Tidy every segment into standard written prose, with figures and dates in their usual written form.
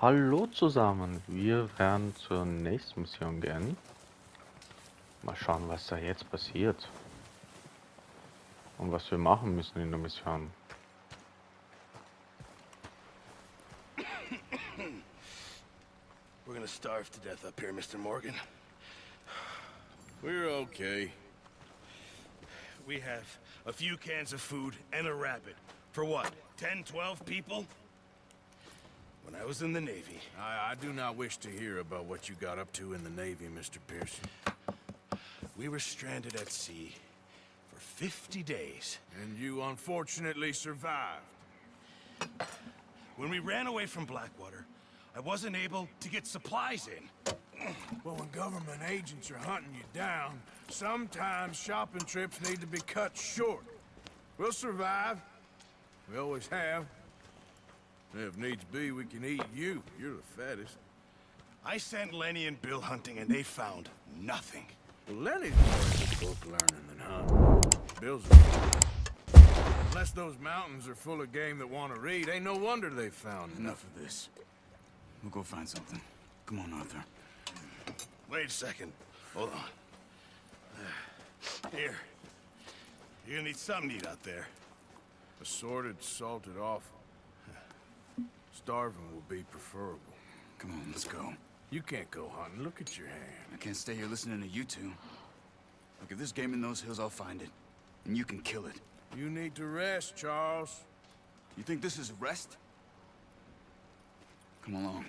Hallo zusammen, wir werden zur nächsten Mission gehen. Mal schauen, was da jetzt passiert und was wir machen müssen in der Mission. We're gonna starve to death up here, Mr. Morgan. We're okay. We have a few cans of food and a rabbit. For what, 10, 12 people? When I was in the Navy... I do not wish to hear about what you got up to in the Navy, Mr. Pearson. We were stranded at sea for 50 days. And you unfortunately survived. When we ran away from Blackwater, I wasn't able to get supplies in. But when government agents are hunting you down, sometimes shopping trips need to be cut short. We'll survive. We always have. If needs be, we can eat you. You're the fattest. I sent Lenny and Bill hunting, and they found nothing. Well, Lenny's more of a book learning than hunting. Bill's a... Unless those mountains are full of game that want to read, ain't no wonder they found Enough of this. We'll go find something. Come on, Arthur. Wait a second. Hold on. Here. You're gonna need something to eat out there. Assorted, salted offal. Starving will be preferable. Come on, let's go. You can't go hunting. Look at your hand. I can't stay here listening to you two. Look, if there's game in those hills, I'll find it. And you can kill it. You need to rest, Charles. You think this is rest? Come along.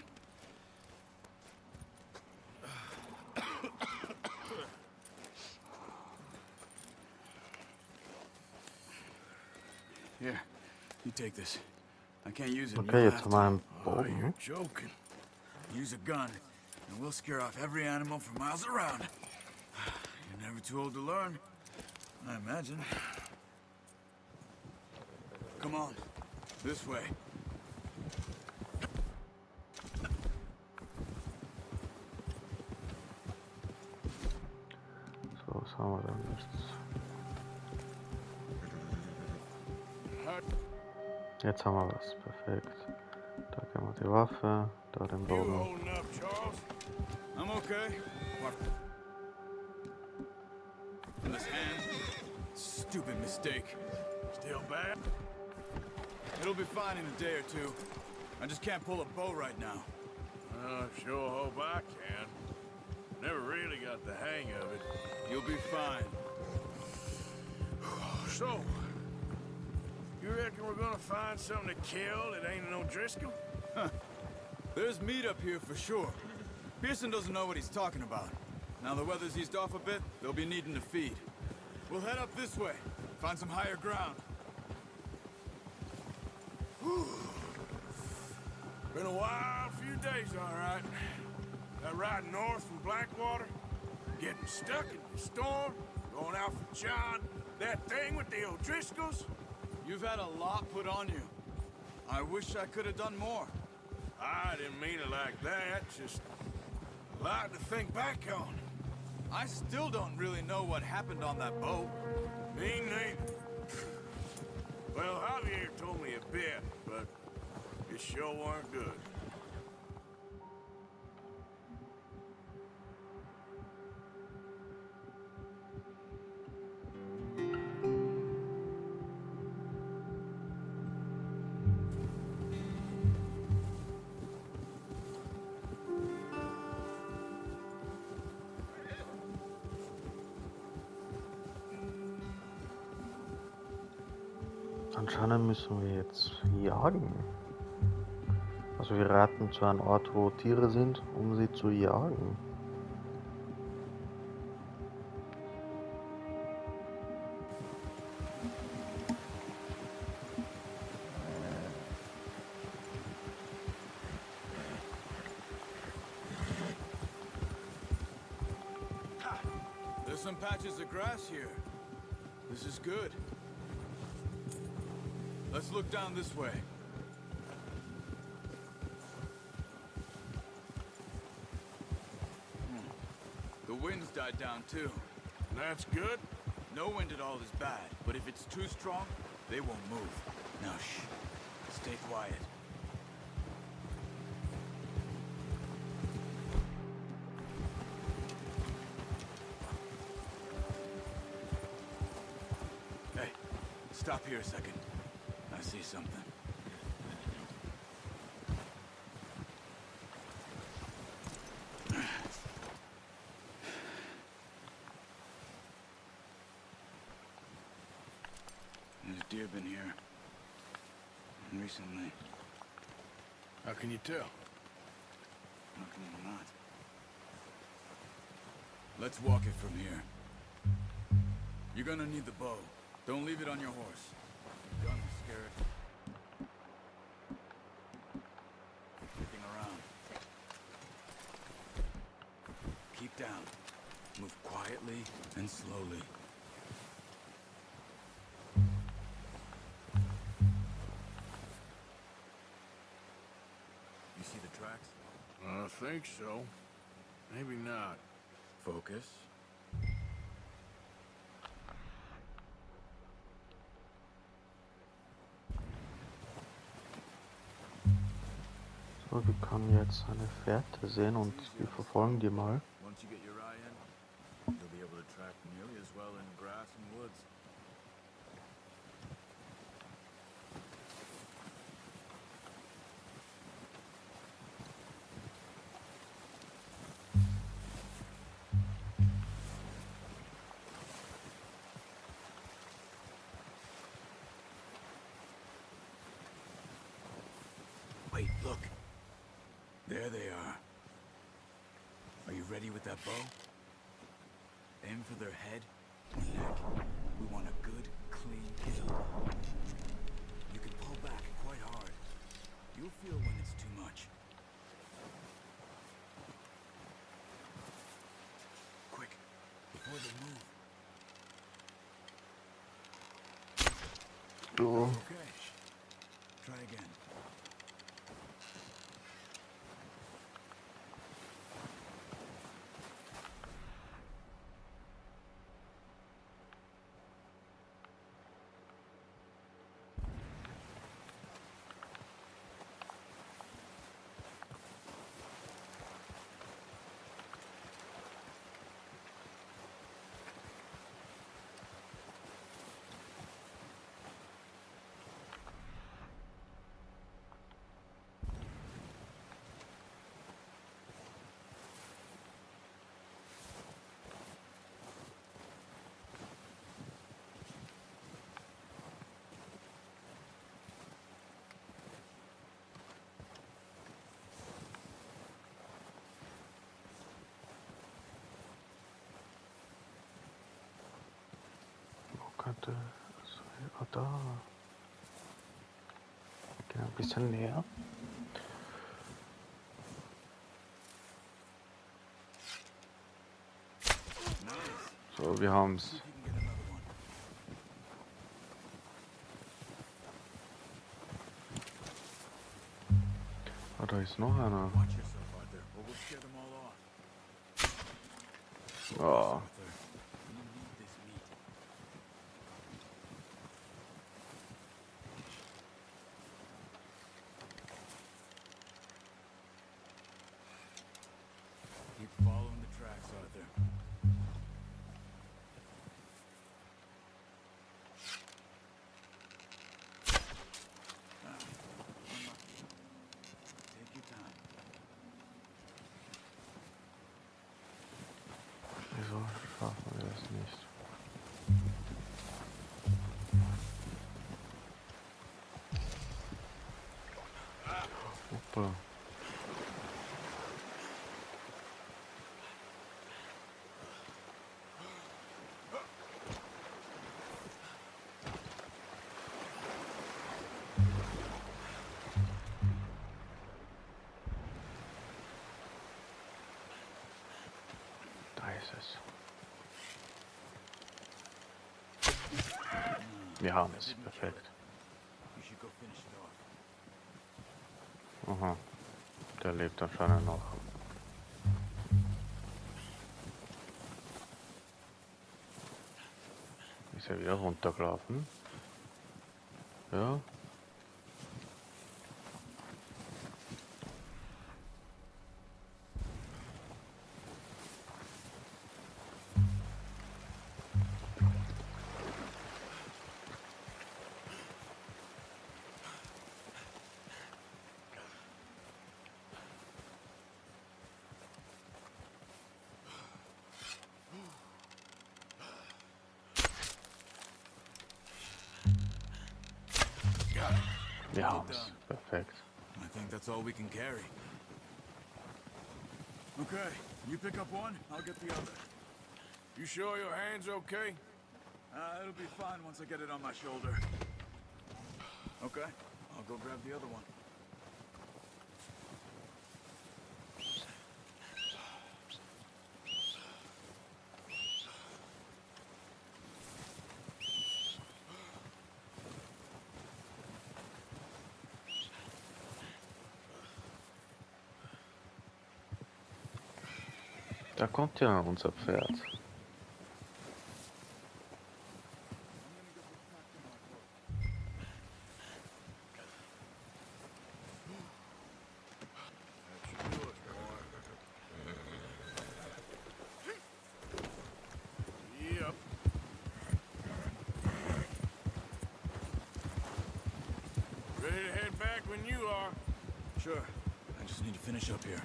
Here, you take this. I can't use it. Okay, You'll jetzt have haben to. wir einen Oh, Bogen. you're joking. Use a gun, and we'll scare off every animal for miles around. You're never too old to learn, I imagine. Come on, this way. So, was haben wir denn jetzt? Jetzt haben wir was, perfekt. Da haben wir die Waffe, da den You Bogen. holding up, Charles? I'm okay. In this hand. Stupid mistake. Still bad? It'll be fine in a day or two. I just can't pull a bow right now. Sure hope I can. Never really got the hang of it. You'll be fine. So, you reckon we're gonna find something to kill that ain't no Driscoll? There's meat up here for sure. Pearson doesn't know what he's talking about. Now the weather's eased off a bit, they'll be needing to feed. We'll head up this way, find some higher ground. Been a wild few days, all right. That ride north from Blackwater, getting stuck in the storm, going out for John, that thing with the O'Driscolls. You've had a lot put on you. I wish I could have done more. I didn't mean it like that, just a lot to think back on. I still don't really know what happened on that boat. Me neither. Well, Javier told me a bit, but it sure weren't good. Anscheinend müssen wir jetzt jagen. Also wir reiten zu einem Ort, wo Tiere sind, um sie zu jagen. There's some patches of grass here. This is good. Let's look down this way. The wind's died down too. That's good. No wind at all is bad, but if it's too strong, they won't move. Now shh. Stay quiet. Stop here a second. I see something. There's deer been here. Recently. How can you tell? How can you not? Let's walk it from here. You're gonna need the bow. Don't leave it on your horse. Gun will scare it. Looking around. Keep down. Move quietly and slowly. You see the tracks? I think so. Maybe not. Focus. So, wir können jetzt eine Fährte sehen und wir verfolgen die mal. Once you get your eye in, you'll be able to track nearly as well in grass and woods. Wait, look. There they are. Are you ready with that bow? Aim for their head and neck. We want a good, clean kill. You can pull back quite hard. You'll feel when it's too much. Quick, before they move. So, Okay. Try again. könnte da. Gehen ein bisschen näher. So, wir haben's. Ah, da ist noch einer. Oh. Keep following the tracks, Arthur. Take your time. Wieso schaffen wir das nicht? Hoppla. Da ist es. Wir haben es. Perfekt. You should go finish it off. Aha. Der lebt anscheinend noch. Ist er wieder runtergelaufen? Ja. Wir Well haben's. done. Perfekt. I think that's all we can carry. Okay, you pick up one, I'll get the other. You sure your hand's okay? It'll be fine once I get it on my shoulder. Okay, I'll go grab the other one. Da kommt ja unser Pferd. Yep. Ready to head back when you are. Sure, I just need to finish up here.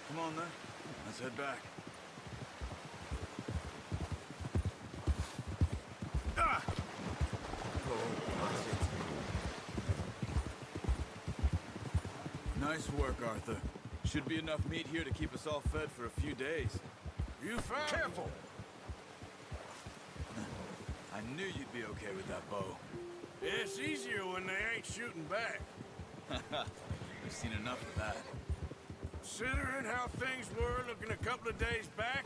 Come on then, let's head back. Ah! Nice work, Arthur. Should be enough meat here to keep us all fed for a few days. You found careful. I knew you'd be okay with that bow. It's easier when they ain't shooting back. I've seen enough of that. Considering how things were looking a couple of days back,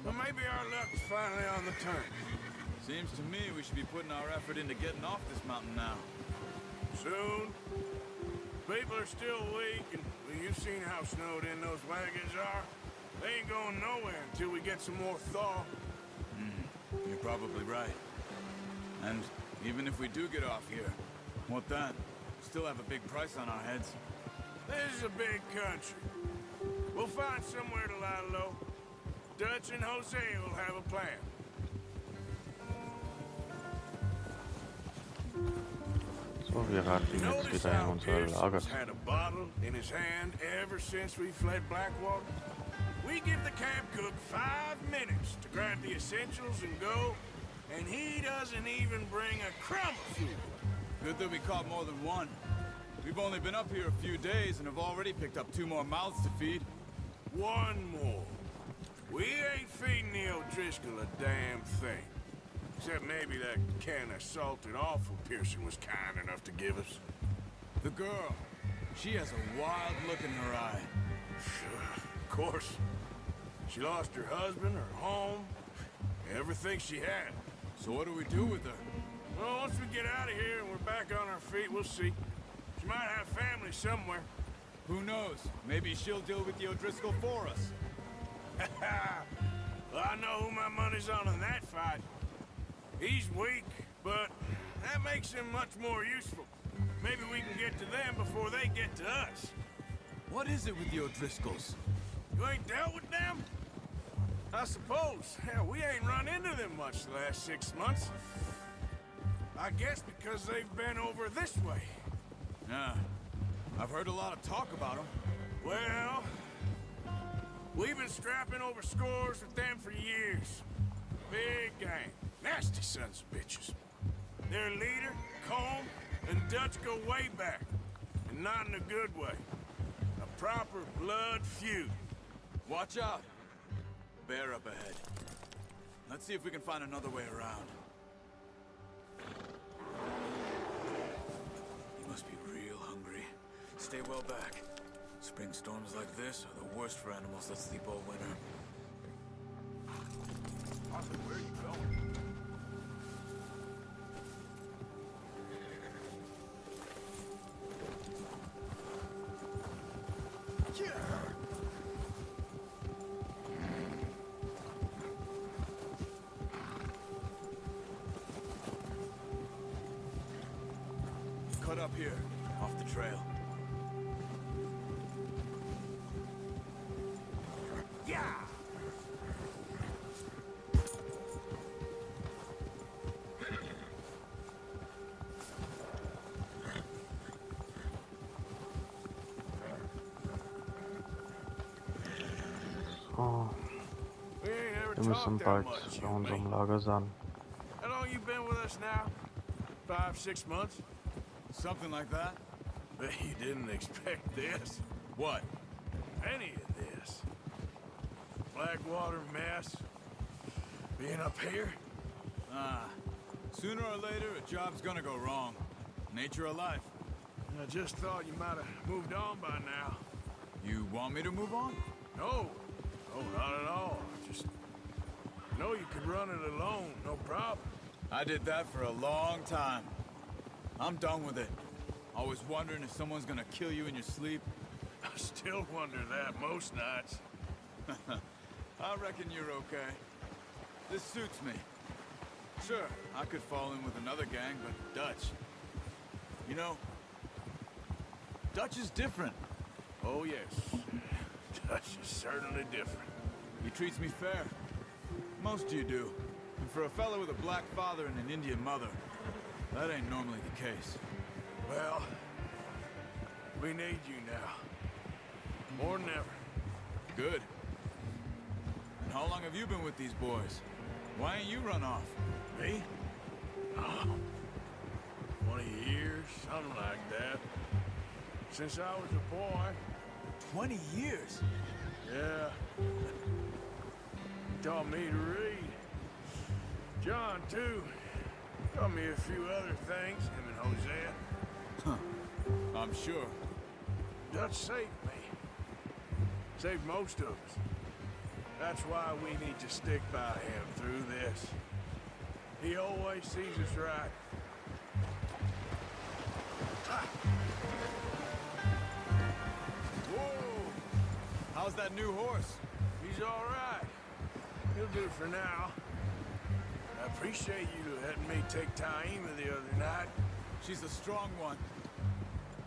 well, maybe our luck's finally on the turn. Seems to me we should be putting our effort into getting off this mountain now. Soon. People are still weak, and well, you've seen how snowed in those wagons are. They ain't going nowhere until we get some more thaw. You're probably right. And even if we do get off here, what then? We still have a big price on our heads. This is a big country. We'll find somewhere to lie low. Dutch and Jose will have a plan. So, wir raten jetzt Notice wieder in how unser Lager. Pearson's had a bottle in his hand ever since we fled Blackwater? We give the camp cook 5 minutes to grab the essentials and go, and he doesn't even bring a crumb of food. Good that we caught more than one. We've only been up here a few days and have already picked up 2 more mouths to feed. One more. We ain't feeding the O'Driscoll a damn thing. Except maybe that can of salted offal Pearson was kind enough to give us. The girl, she has a wild look in her eye. Of course. She lost her husband, her home, everything she had. So what do we do with her? Well, once we get out of here and we're back on our feet, we'll see. She might have family somewhere. Who knows? Maybe she'll deal with the O'Driscoll for us. Well, I know who my money's on in that fight. He's weak, but that makes him much more useful. Maybe we can get to them before they get to us. What is it with the O'Driscolls? You ain't dealt with them? I suppose. Hell, we ain't run into them much the last 6 months. I guess because they've been over this way. Yeah, I've heard a lot of talk about them. Well, we've been scrapping over scores with them for years. Big gang. Nasty sons of bitches. Their leader, Colm, and Dutch go way back. And not in a good way. A proper blood feud. Watch out. Bear up ahead. Let's see if we can find another way around. You must be real hungry. Stay well back. Spring storms like this are the worst for animals that sleep all winter. Arthur, where are you going? Cut up here, off the trail. Yeah! Oh, We ain't ever wir müssen talked that bald much, bei you and unserem me. Lager sein. How long you been with us now? 5, 6 months? Something like that? Bet you didn't expect this. What? Any of this. Blackwater mess. Being up here? Sooner or later, a job's gonna go wrong. Nature of life. I just thought you might have moved on by now. You want me to move on? No. No, not at all. Just know you could run it alone, no problem. I did that for a long time. I'm done with it. Always wondering if someone's gonna kill you in your sleep. I still wonder that most nights. I reckon you're okay. This suits me. Sure, I could fall in with another gang, but Dutch. You know, Dutch is different. Oh, yes. Dutch is certainly different. He treats me fair. Most of you do. And for a fella with a black father and an Indian mother, that ain't normally the case. Well, we need you now. More than ever. Good. And how long have you been with these boys? Why ain't you run off? Me? Oh, 20 years, something like that. Since I was a boy. 20 years? Yeah. He taught me to read. John, too. Taught me a few other things, him and Hosea. I'm sure. Dutch saved me. Saved most of us. That's why we need to stick by him through this. He always sees us right. Whoa! How's that new horse? He's all right. He'll do for now. I appreciate you letting me take Taima the other night. She's a strong one.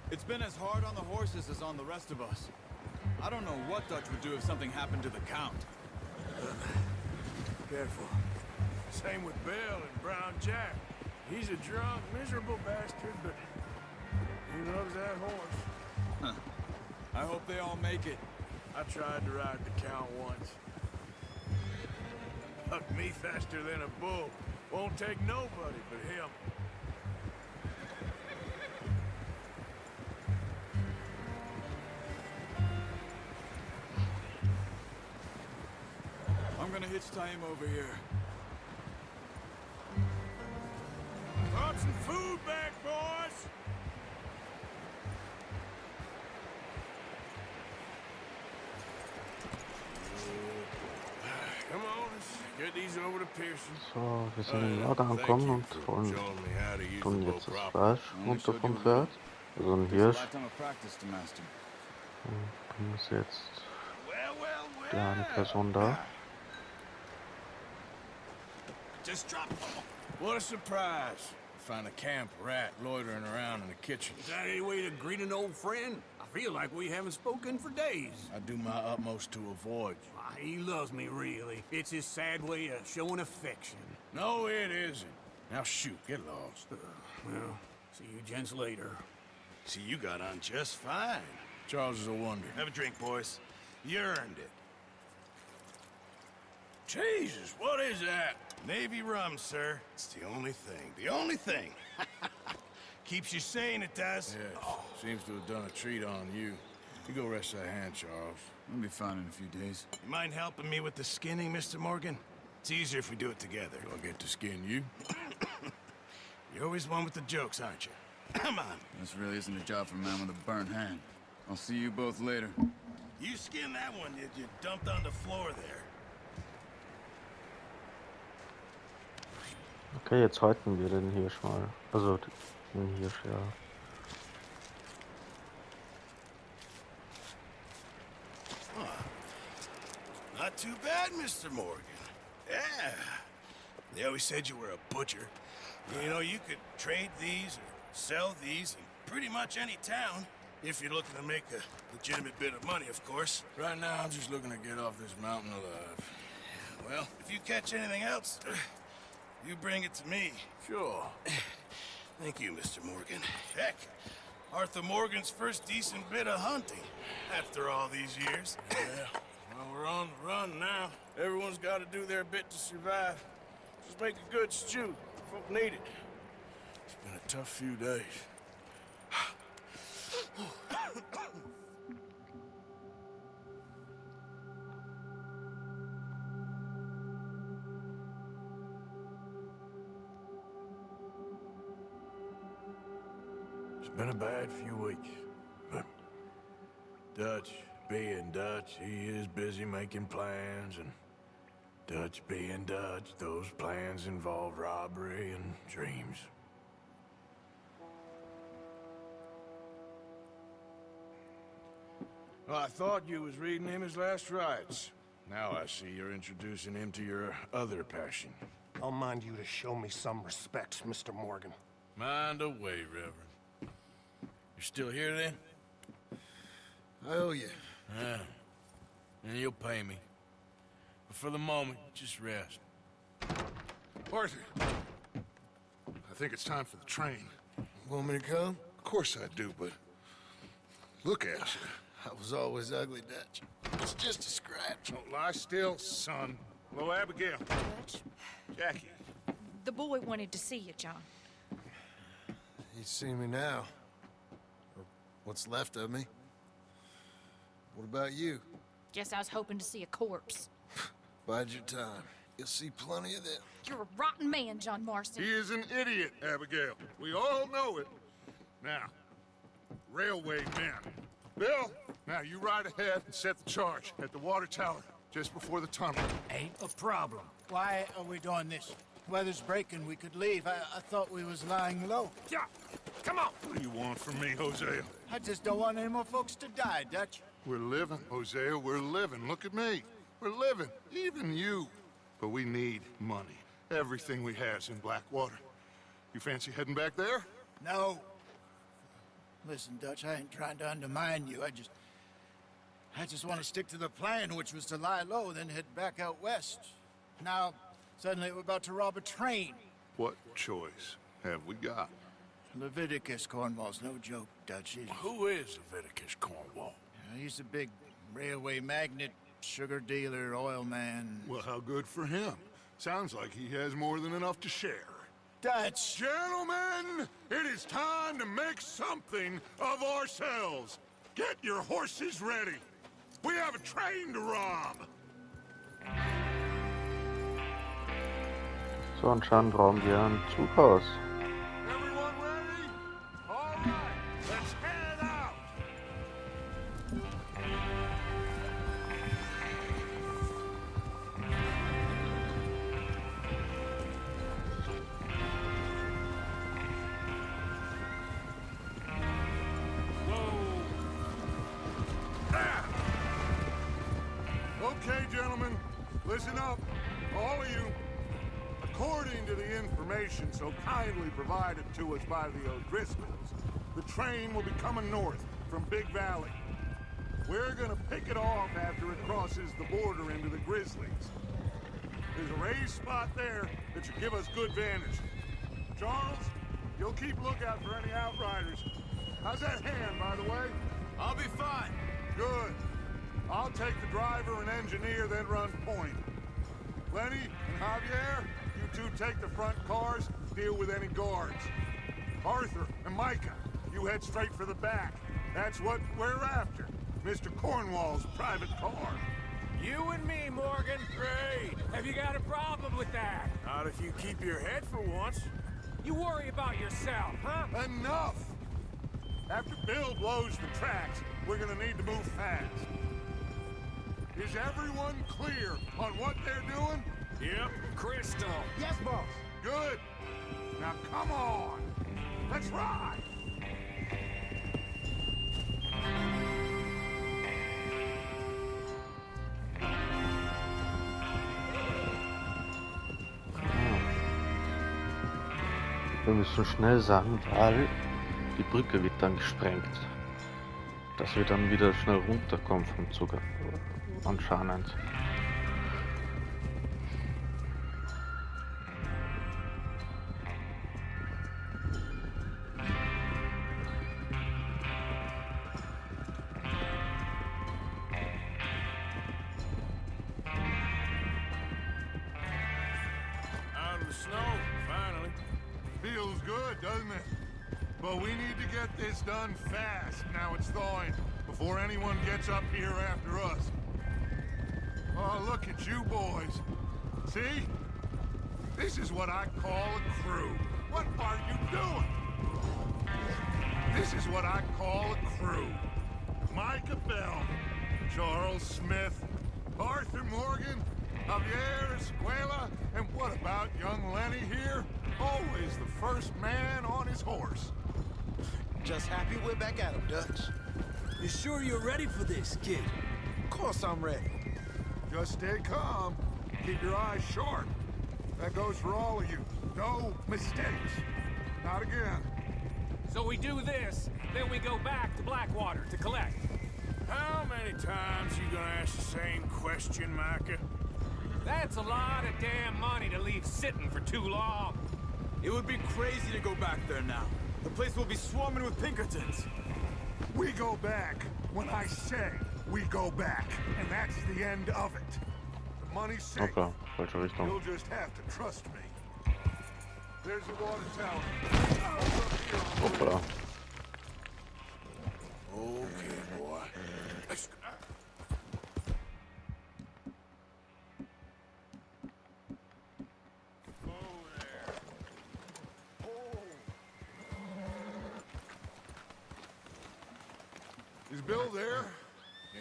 It's been as hard on the horses as on the rest of us. I don't know what Dutch would do if something happened to the Count. Careful. Same with Bill and Brown Jack. He's a drunk, miserable bastard, but he loves that horse. I hope they all make it. I tried to ride the Count once. Bucked me faster than a bull. Won't take nobody but him. I'm gonna hitch Taima over here. Brought some food back, boys! Come on, let's get these over to Pearson. So, wir sind im Lager angekommen und tun jetzt das Fleisch runter vom Pferd. Also ein There's a Hirsch. lifetime of practice to master. Dann ist jetzt Well, well, well. die eine Person da. Just drop. What a surprise. Find a camp rat loitering around in the kitchen. Is that any way to greet an old friend? I feel like we haven't spoken for days. I do my utmost to avoid you. Ah, he loves me, really. It's his sad way of showing affection. No, it isn't. Now shoot, get lost. Well, see you gents later. See, you got on just fine. Charles is a wonder. Have a drink, boys. You earned it. Jesus, what is that? Navy rum, sir. It's the only thing. The only thing. Keeps you sane, it does. Yes, seems to have done a treat on you. You go rest that hand, Charles. I'll be fine in a few days. You mind helping me with the skinning, Mr. Morgan? It's easier if we do it together. Do I get to skin you? You're always one with the jokes, aren't you? Come on. This really isn't a job for a man with a burnt hand. I'll see you both later. You skinned that one you dumped on the floor there. Okay, jetzt häuten wir den Hirsch mal. Also den Hirsch, ja. Not too bad, Mr. Morgan. Yeah. They always said you were a butcher. You know, you could trade these or sell these in pretty much any town. If you're looking to make a legitimate bit of money, of course. Right now, I'm just looking to get off this mountain alive. Well, if you catch anything else, you bring it to me. Sure. Thank you, Mr. Morgan. Heck, Arthur Morgan's first decent bit of hunting after all these years. Yeah, well, we're We're on the run now. Everyone's got to do their bit to survive. Just make a good stew. Folk need it. It's been a tough few days. It's been a bad few weeks, but Dutch being Dutch, he is busy making plans, and Dutch being Dutch, those plans involve robbery and dreams. Well, I thought you was reading him his last rites. Now I see you're introducing him to your other passion. I'll mind you to show me some respect, Mr. Morgan. Mind away, Reverend. You're still here, then? I owe you. Yeah. And you'll pay me. But for the moment, just rest. Arthur, I think it's time for the train. Want me to come? Of course I do, but look at you. I was always ugly, Dutch. It's just a scratch. Don't lie still, son. Hello, Abigail. Dutch, Jackie. the boy wanted to see you, John. He's seen me now. Or what's left of me. What about you? Guess I was hoping to see a corpse. Bide your time. You'll see plenty of them. You're a rotten man, John Marston. He is an idiot, Abigail. We all know it. Now, railway men. Bill, now you ride ahead and set the charge at the water tower just before the tunnel. Ain't a problem. Why are we doing this? Weather's breaking. We could leave. I thought we was lying low. Yeah, come on. What do you want from me, Hosea? I just don't want any more folks to die, Dutch. We're living, Hosea, we're living. Look at me. We're living, even you. But we need money. Everything we has in Blackwater. You fancy heading back there? No. Listen, Dutch, I ain't trying to undermine you. I just want to stick to the plan, which was to lie low, then head back out west. Now, suddenly we're about to rob a train. What choice have we got? Leviticus Cornwall's no joke, Dutch. Who is Leviticus Cornwall? He's a big railway magnate, sugar dealer, oil man. Well, how good for him. Sounds like he has more than enough to share. Dutch! Gentlemen, it is time to make something of ourselves. Get your horses ready. We have a train to rob. So, anscheinend rauben wir ein Zug aus. Everyone ready? All right, let's head out. Okay, gentlemen, listen up, all of you. According to the information so kindly provided to us by the O'Driscolls, the train will be coming north from Big Valley. We're gonna pick it off after it crosses the border into the Grizzlies. There's a raised spot there that should give us good vantage. Charles, you'll keep lookout for any outriders. How's that hand, by the way? I'll be fine. Good. I'll take the driver and engineer, then run point. Lenny and Javier, you two take the front cars, deal with any guards. Arthur and Micah, you head straight for the back. That's what we're after. Mr. Cornwall's private car. You and me, Morgan. Great. Have you got a problem with that? Not if you keep your head for once. You worry about yourself, huh? Enough! After Bill blows the tracks, we're gonna need to move fast. Is everyone clear on what they're doing? Yep. Crystal. Yes, boss. Good. Now come on. Let's ride. Wir müssen schnell sein, weil die Brücke wird dann gesprengt. Dass wir dann wieder schnell runterkommen vom Zug. Anscheinend. Feels good, doesn't it? But we need to get this done fast now it's thawing, before anyone gets up here after us. Oh, look at you boys. See? This is what I call a crew. What are you doing? This is what I call a crew. Micah Bell, Charles Smith, Arthur Morgan, Javier Escuela, and what about young Lenny here? Always the first man on his horse. Just happy we're back at 'em, Dutch. You sure you're ready for this, kid? Of course I'm ready. Just stay calm. Keep your eyes sharp. That goes for all of you. No mistakes. Not again. So we do this, then we go back to Blackwater to collect. How many times you gonna ask the same question, Micah? That's a lot of damn money to leave sitting for too long. It would be crazy to go back there now. The place will be swarming with Pinkertons. We go back when I say we go back. And that's the end of it. The money's safe. Okay, falsche Richtung. You'll just have to trust me. There's the water tower. Hoppala. Okay, boy. Let's go. Is Bill there?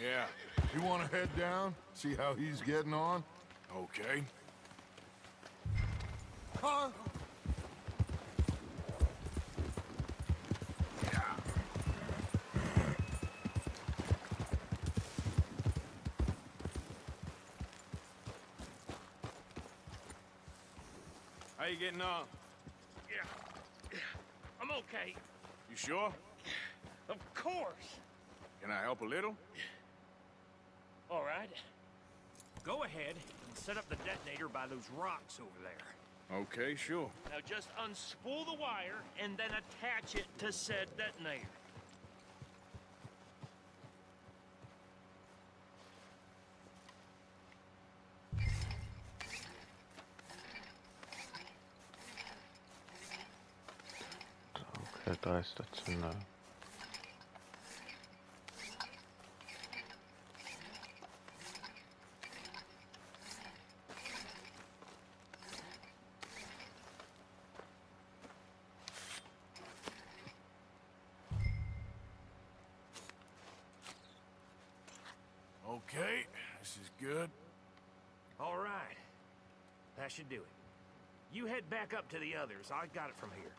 Yeah, You want to head down? See how he's getting on? okay. Huh? How you getting on? Yeah, I'm okay. You sure? Of course. Can I help a little? All right. Go ahead and set up the detonator by those rocks over there. Okay, sure. Now just unspool the wire and then attach it to said detonator. Okay, da ist der Zünder. Okay, this is good. All right. That should do it. You head back up to the others. I got it from here.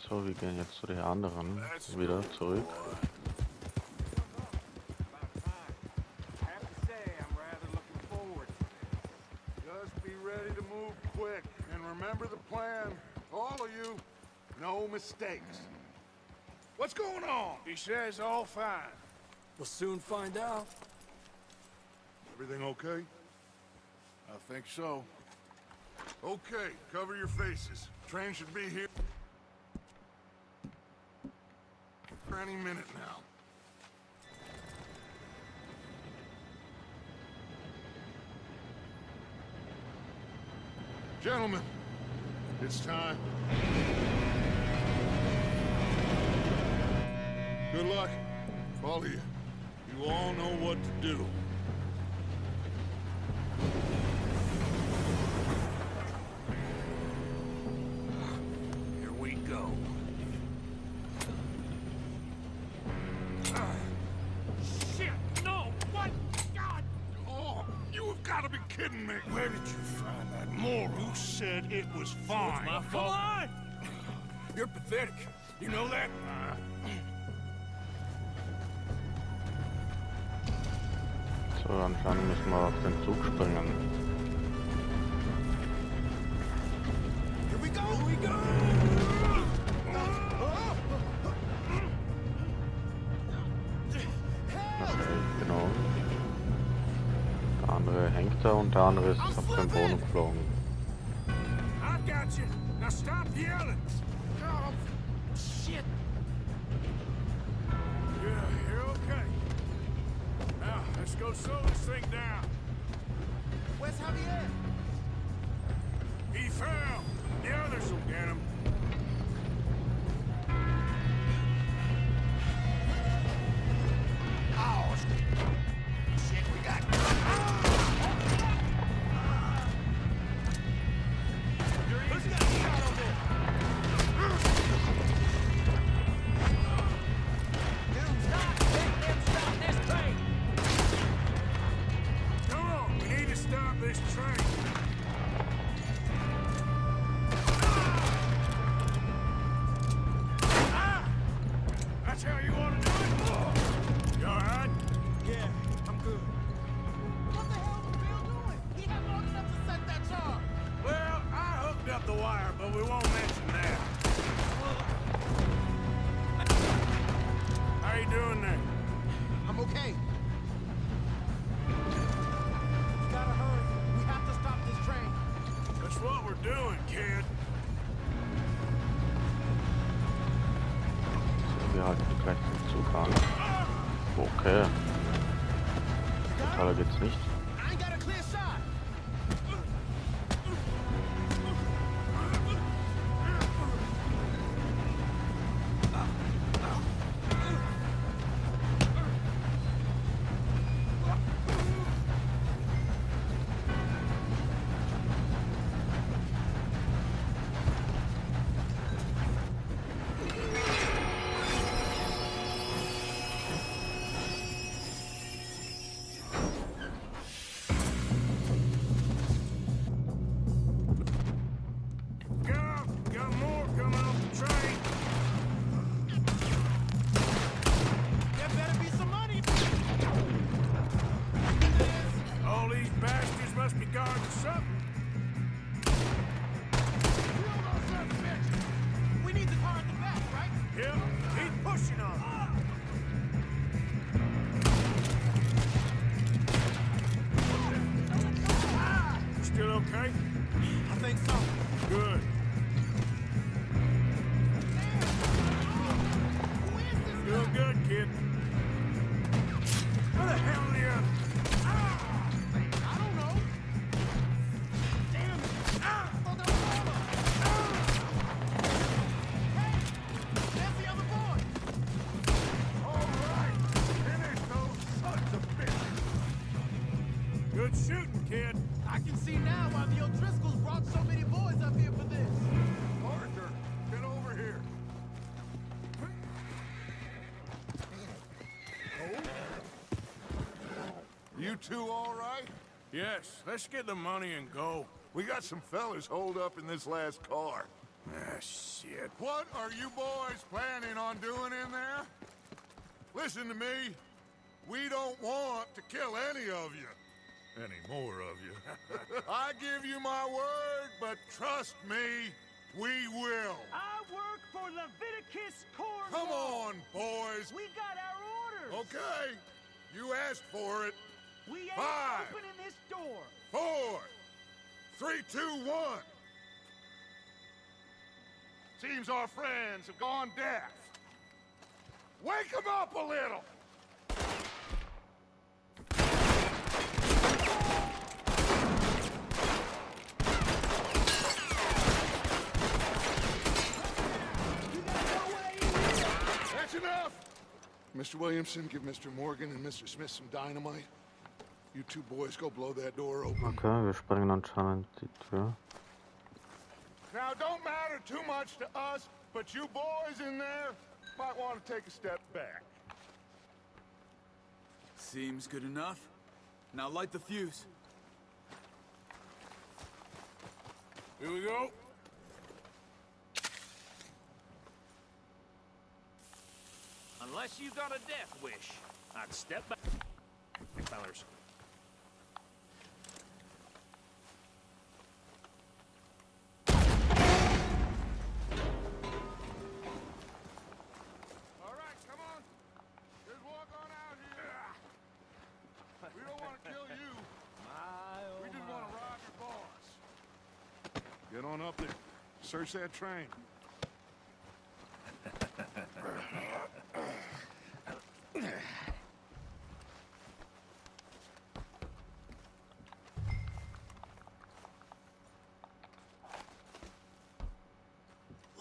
So, wir gehen jetzt zu den anderen wieder zurück. Just be ready to move quick. And remember the plan. All of you, no mistakes. What's going on? He says all fine. We'll soon find out. Everything okay? I think so. Okay, cover your faces. Train should be here for any minute now. Gentlemen, it's time. Good luck, all of you. You all know what to do. Here we go. Shit! No! What? God! Oh, you have got to be kidding me. Where did you find that Moral, who said it was fine? my Come on! You're pathetic. You know that? So, anscheinend müssen wir auf den Zug springen. Here we go! Here we go! Okay, genau. Der andere hängt da und der andere ist auf den Boden geflogen. I've got you. Now stop yelling. Oh, shit! You're okay. Now, let's go slow this thing down. Where's Javier? He fell. this train. That's how you want to do it? You all right? Yeah, I'm good. What the hell was Bill doing? He had long enough to set that charge. Well, I hooked up the wire, but we won't mention that. How you doing there? I'm okay. We gotta hurry. We have to stop this train. That's what we're doing, kid. Wir halten gleich den Zug an. Okay. Totaler geht's nicht. I ain't got a clear shot. Got more coming off the train. There better be some money. All these bastards must be guarding something. We need the car at the back, right? Yep, keep pushing on it. Still okay? I think so. Good. Doing good, kid. Where the hell are you? I don't know. Damn it. I thought that was all of us. Hey, there's the other boy. All right, finish those sons of bitches. Good shooting, kid. I can see now why the O'Driscolls brought so many boys up here for this. Arthur, get over here. You two all right? Yes, let's get the money and go. We got some fellas holed up in this last car. Ah, shit. What are you boys planning on doing in there? Listen to me. We don't want to kill any of you. Any more of you. I give you my word, but trust me, we will. I work for Leviticus Corps. Come on, boys. We got our orders. Okay, you asked for it. We ain't 5, opening this door. 4, 3, 2, 1. Seems our friends have gone deaf. Wake them up a little. That's enough. Mr. Williamson, give Mr. Morgan and Mr. Smith some dynamite. You two boys go blow that door open. Okay, wir sprengen anscheinend die Tür. Now, don't matter too much to us, but you boys in there might want to take a step back. Seems good enough. Now light the fuse. Here we go. Unless you got a death wish, I'd step back. Fellers. All right, come on. Just walk on out here. We don't want to kill you. We just want to rob your boss. Get on up there. Search that train.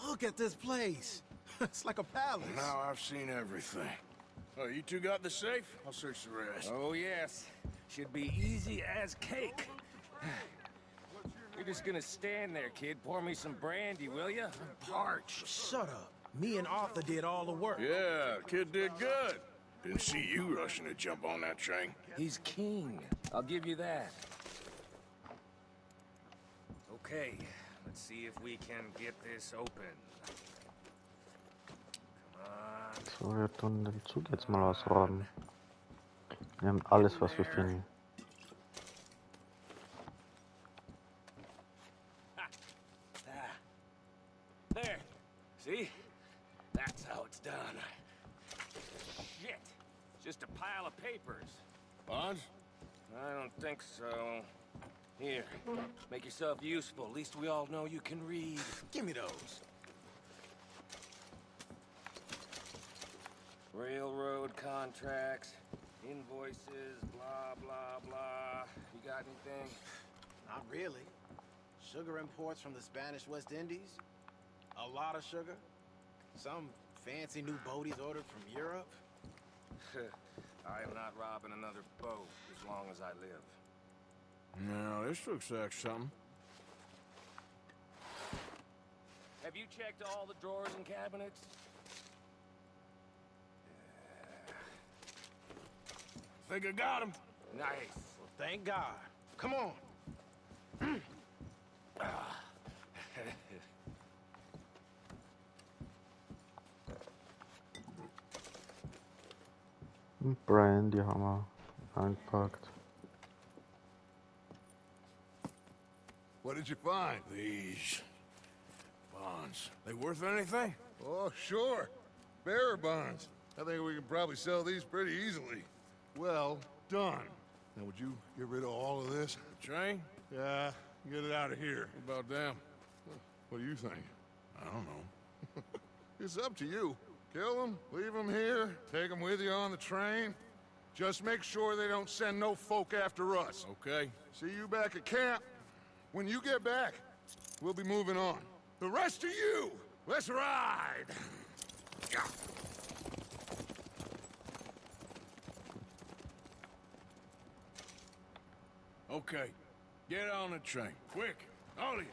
Look at this place. It's like a palace. Now I've seen everything. Oh, you two got the safe? I'll search the rest. Oh, yes. Should be easy as cake. You're just gonna stand there, kid. Pour me some brandy, will ya? Parched. Shut up. Me and Arthur did all the work. Yeah, kid did good. Didn't see you rushing to jump on that train. He's king. I'll give you that. Okay, let's see if we can get this open. Come on. So, wir tun den Zug jetzt mal ausräumen. Wir haben alles, was wir finden. There. See? That's how it's done. Shit. Just a pile of papers. Bonds? I don't think so. Here, make yourself useful. At least we all know you can read. Give me those. Railroad contracts, invoices, blah, blah, blah. You got anything? Not really. Sugar imports from the Spanish West Indies. A lot of sugar. Some fancy new boaties ordered from Europe. I am not robbing another boat as long as I live. No, this looks like something. Have you checked all the drawers and cabinets? Think I got him. Nice. Well, thank God. Come on. Brian, die haben wir eingepackt. What did you find? These bonds. They worth anything? Oh, sure. Bearer bonds. I think we can probably sell these pretty easily. Well done. Now, would you get rid of all of this? Train? Yeah, get it out of here. What about them? What do you think? I don't know. It's up to you. Kill them, leave them here, take them with you on the train. Just make sure they don't send no folk after us. Okay. See you back at camp. When you get back, we'll be moving on. The rest of you, let's ride! Okay. Get on the train. Quick. All of you.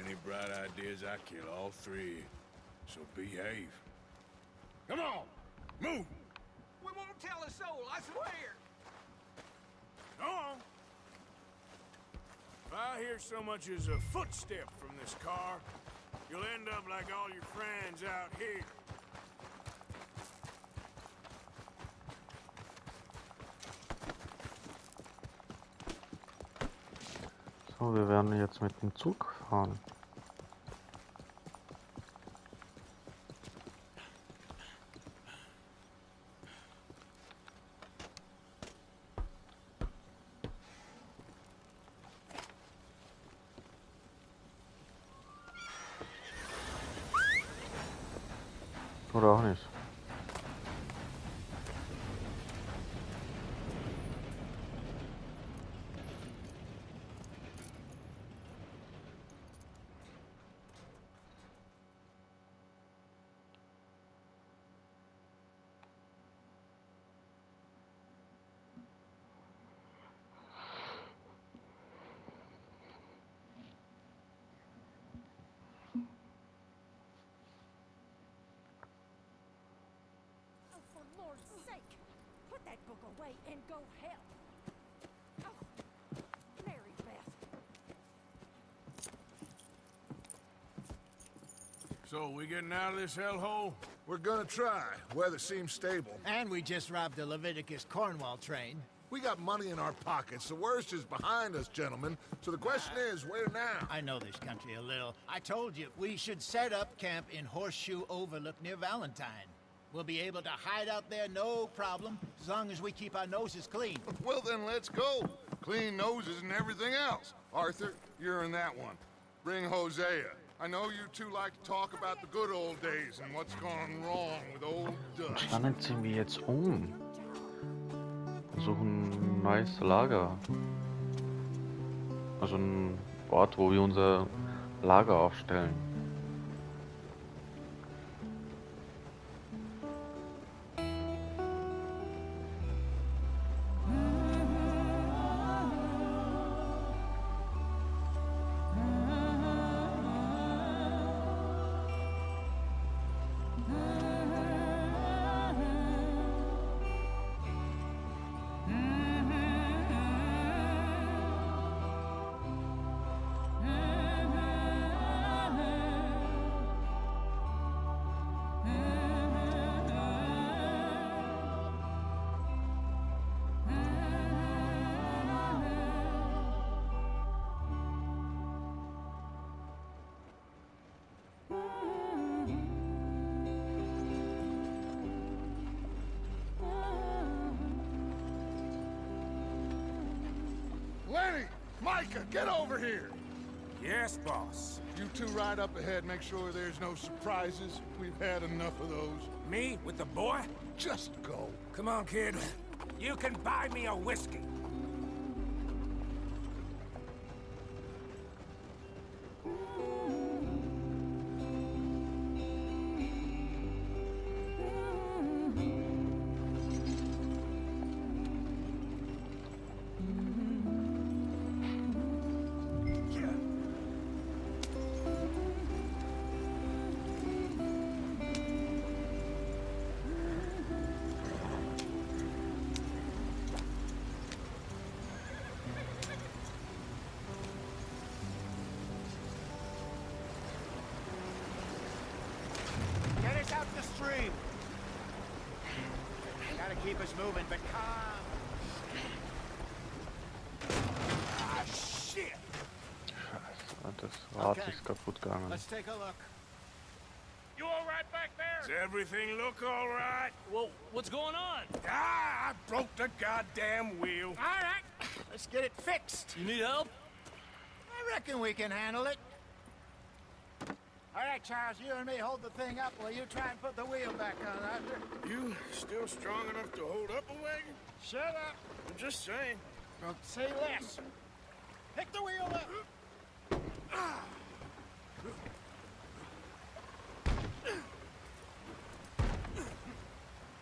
Any bright ideas, I kill all three. So behave. Come on! Move! We won't tell a soul, I swear. Go on! If I hear so much as a footstep from this car, you'll end up like all your friends out here. So, wir werden jetzt mit dem Zug fahren. Oder auch nicht. For Lord's sake, put that book away and go help. Oh, Mary Beth. So, we getting out of this hellhole? We're gonna try. Weather seems stable. And we just robbed the Leviticus Cornwall train. We got money in our pockets. The worst is behind us, gentlemen. So the question is, where now? I know this country a little. I told you, we should set up camp in Horseshoe Overlook near Valentine. We'll be able to hide out there no problem, as long as we keep our noses clean. Well, then let's go. Clean noses and everything else. Arthur, you're in that one. Bring Hosea. I know you two like to talk about the good old days and what's gone wrong with old Dutch. Dann ziehen wir jetzt um. Suchen ein neues Lager. Also ein Ort, wo wir unser Lager aufstellen. Micah, get over here! Yes, boss. You two ride up ahead, make sure there's no surprises. We've had enough of those. Me with the boy? Just go. Come on, kid. You can buy me a whiskey. Get us out the stream. Gotta keep us moving, but calm. Ah, shit. Das Rad ist kaputt gegangen. Let's take a look. You all right back there? Does everything look all right? Well, what's going on? Ah, I broke the goddamn wheel. All right, let's get it fixed. You need help? I reckon we can handle it. All right, Charles, you and me hold the thing up while you try and put the wheel back on, Arthur. You still strong enough to hold up a wagon? Shut up. I'm just saying. Don't say less. Pick the wheel up.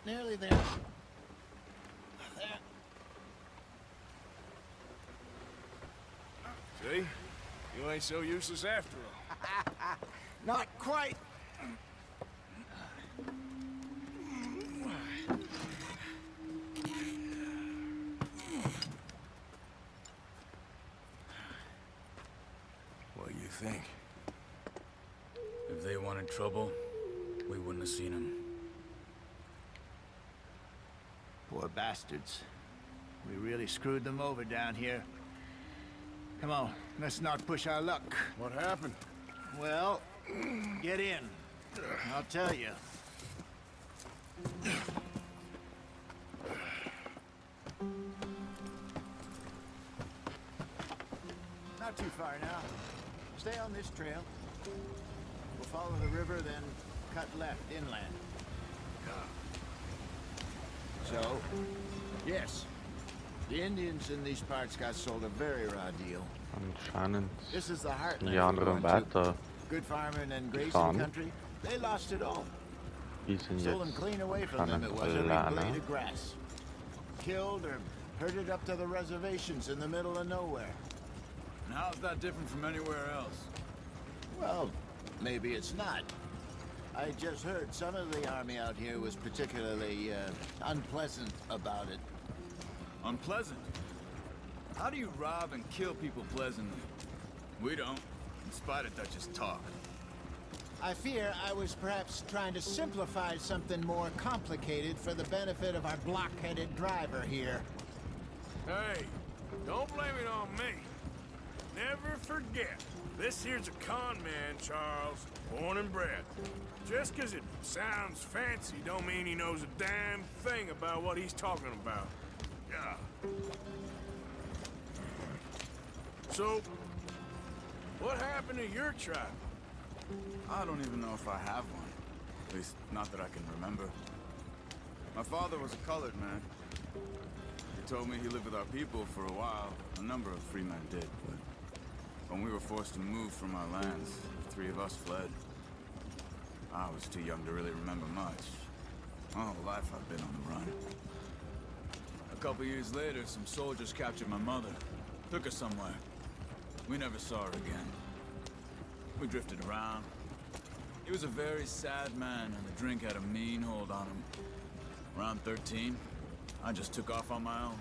Nearly there. There. See? You ain't so useless after all. Not quite. What do you think? If they wanted trouble, we wouldn't have seen them. Poor bastards. We really screwed them over down here. Come on, let's not push our luck. What happened? Well, get in. I'll tell you. Not too far now. Stay on this trail. We'll follow the river, then cut left inland. So, yes, the Indians in these parts got sold a very raw deal. Anscheinend This is the sind heartland die we're anderen going to. weiter. Good farming and grazing gefahren. country. They lost it all. Die sind Stolen jetzt clean away from an them. den It was every blade Polaner. of grass. Killed or herded up to the reservations in the middle of nowhere. And how's that different from anywhere else? Well, maybe it's not. I just heard some of the army out here was particularly unpleasant about it. Unpleasant? How do you rob and kill people pleasantly? We don't, in spite of Dutch's talk. I fear I was perhaps trying to simplify something more complicated for the benefit of our block-headed driver here. Hey, don't blame it on me. Never forget, this here's a con man, Charles, born and bred. Just 'cause it sounds fancy don't mean he knows a damn thing about what he's talking about. Yeah. So, what happened to your tribe? I don't even know if I have one. At least, not that I can remember. My father was a colored man. He told me he lived with our people for a while. A number of free men did, but when we were forced to move from our lands, the three of us fled. I was too young to really remember much. My whole life I've been on the run. A couple years later, some soldiers captured my mother. Took her somewhere. We never saw her again. We drifted around. He was a very sad man, and the drink had a mean hold on him. Around 13, I just took off on my own.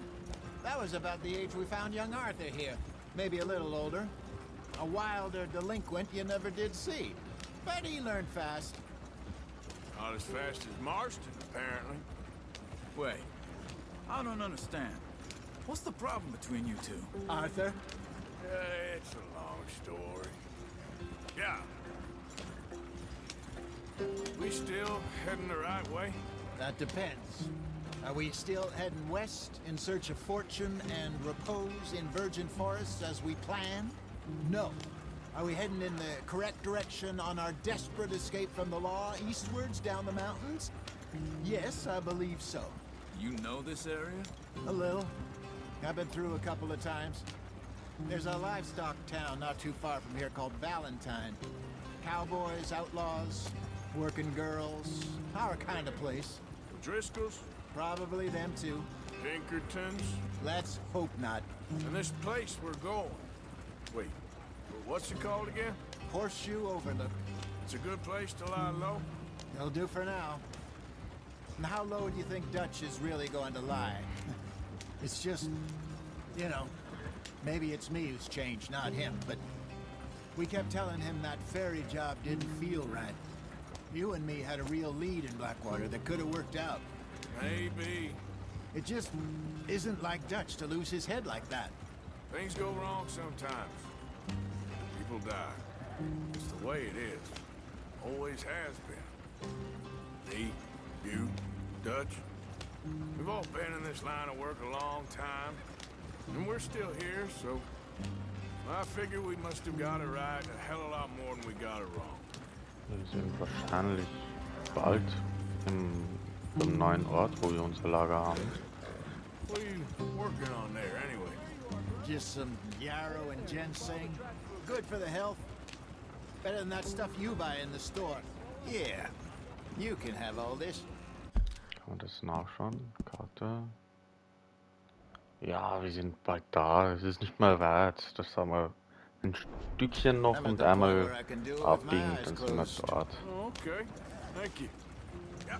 That was about the age we found young Arthur here. Maybe a little older. A wilder delinquent you never did see. But he learned fast. Not as fast as Marston, apparently. Wait, I don't understand. What's the problem between you two? Arthur? It's a long story. Yeah. We still heading the right way? That depends. Are we still heading west in search of fortune and repose in virgin forests as we planned? No. Are we heading in the correct direction on our desperate escape from the law eastwards down the mountains? Yes, I believe so. You know this area? A little. I've been through a couple of times. There's a livestock town not too far from here called Valentine. Cowboys, outlaws, working girls, our kind of place. Driscolls? Probably them too. Pinkertons? Let's hope not. And this place we're going. Wait, what's it called again? Horseshoe Overlook. It's a good place to lie low? It'll do for now. And how low do you think Dutch is really going to lie? It's just, you know, maybe it's me who's changed, not him, but we kept telling him that ferry job didn't feel right. You and me had a real lead in Blackwater that could have worked out. Maybe. It just isn't like Dutch to lose his head like that. Things go wrong sometimes. People die. It's the way it is. Always has been. Me, you, Dutch. We've all been in this line of work a long time. And we're still here, so I figure we must have got it right a hell of a lot more than we got it wrong. Wir sind wahrscheinlich bald im neuen Ort, wo wir unser Lager haben. What are you working on there, anyway? Just some yarrow and ginseng. Good for the health. Better than that stuff you buy in the store. Yeah, you can have all this. Kann man das nachschauen? Karte. Ja, wir sind bald da. Es ist nicht mal weit. Das haben wir ein Stückchen noch und einmal abbiegen, dann sind wir dort. Okay, thank you. Yeah.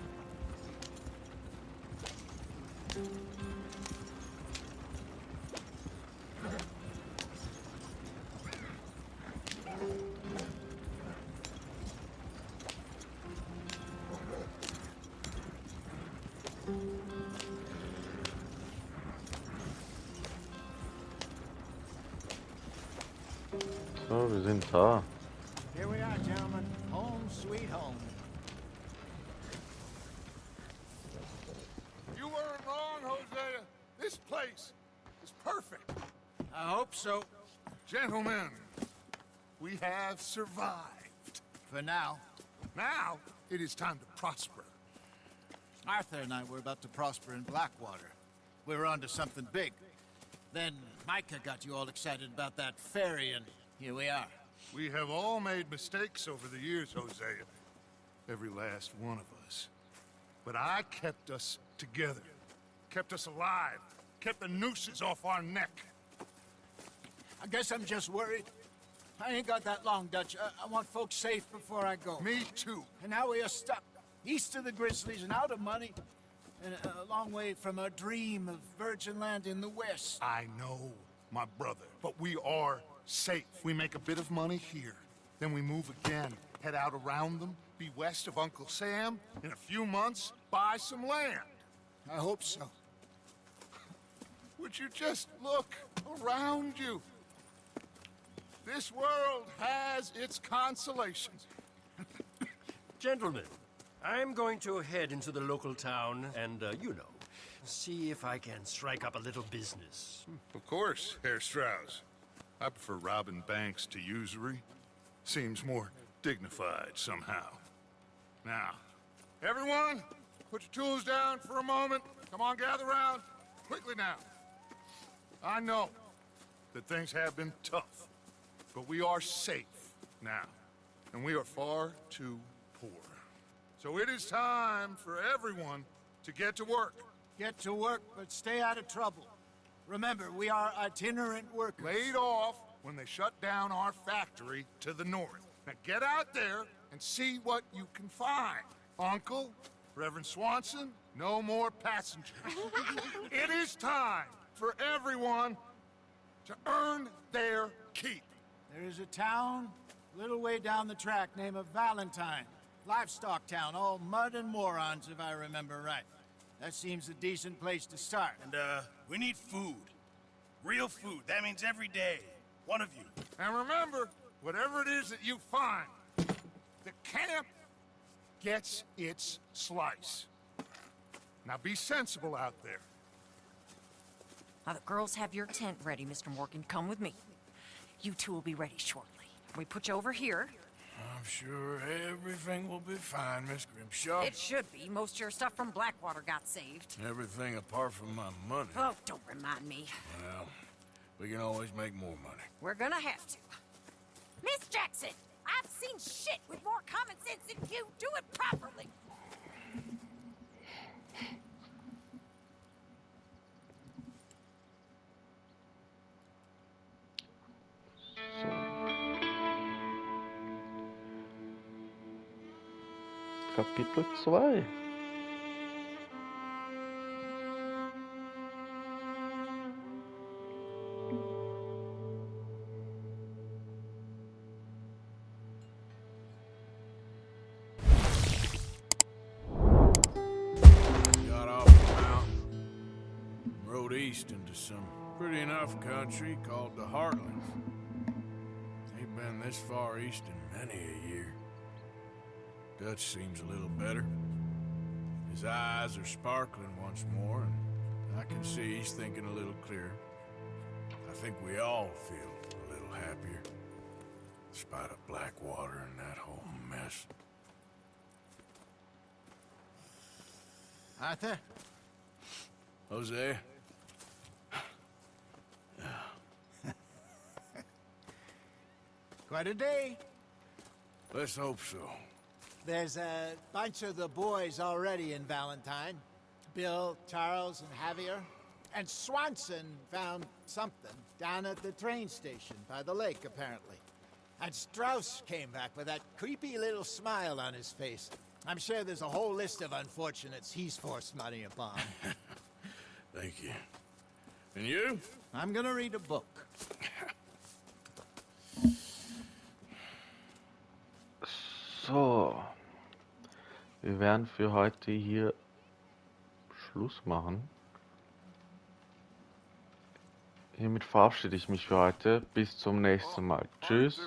So, wir sind da. Here we are, gentlemen. Home sweet home. You weren't wrong, Hosea. This place is perfect. I hope so. Gentlemen, we have survived. For now. Now, it is time to prosper. Arthur and I were about to prosper in Blackwater. We were onto something big. Then Micah got you all excited about that ferry, and here we are. We have all made mistakes over the years, Hosea. Every last one of us. But I kept us together. Kept us alive. Kept the nooses off our neck. I guess I'm just worried. I ain't got that long, Dutch. I want folks safe before I go. Me too. And now we are stuck east of the Grizzlies and out of money. And a long way from our dream of virgin land in the west. I know, my brother, but we are safe. We make a bit of money here. Then we move again, head out around them, be west of Uncle Sam. In a few months, buy some land. I hope so. Would you just look around you? This world has its consolations. Gentlemen, I'm going to head into the local town and, you know, see if I can strike up a little business. Of course, Herr Strauss. I prefer robbing banks to usury. Seems more dignified somehow. Now, everyone, put your tools down for a moment. Come on, gather round. Quickly now. I know that things have been tough, but we are safe now, and we are far too poor. So it is time for everyone to get to work. Get to work, but stay out of trouble. Remember, we are itinerant workers. Laid off when they shut down our factory to the north. Now get out there and see what you can find. Uncle, Reverend Swanson, no more passengers. It is time for everyone to earn their keep. There is a town a little way down the track named Valentine. Livestock town, all mud and morons, if I remember right. That seems a decent place to start. And, we need food. Real food. That means every day. One of you. And remember, whatever it is that you find, the camp gets its slice. Now be sensible out there. Now, the girls have your tent ready, Mr. Morgan. Come with me. You two will be ready shortly. We put you over here. I'm sure everything will be fine, Miss Grimshaw. It should be. Most of your stuff from Blackwater got saved. Everything apart from my money. Oh, don't remind me. Well, we can always make more money. We're gonna have to. Miss Jackson, I've seen shit with more common sense than you. Do it properly. Kapitel 2. Got off the mountain, rode east into some pretty enough country called the Heartlands. Ain't been this far east in many a year. Dutch seems a little better. His eyes are sparkling once more, and I can see he's thinking a little clearer. I think we all feel a little happier, in spite of Blackwater and that whole mess. Arthur? Jose? Quite a day. Let's hope so. There's a bunch of the boys already in Valentine. Bill, Charles, and Javier. And Swanson found something down at the train station by the lake, apparently. And Strauss came back with that creepy little smile on his face. I'm sure there's a whole list of unfortunates he's forced money upon. Thank you. And you? I'm gonna read a book. So. Wir werden für heute hier Schluss machen. Hiermit verabschiede ich mich für heute. Bis zum nächsten Mal. Tschüss.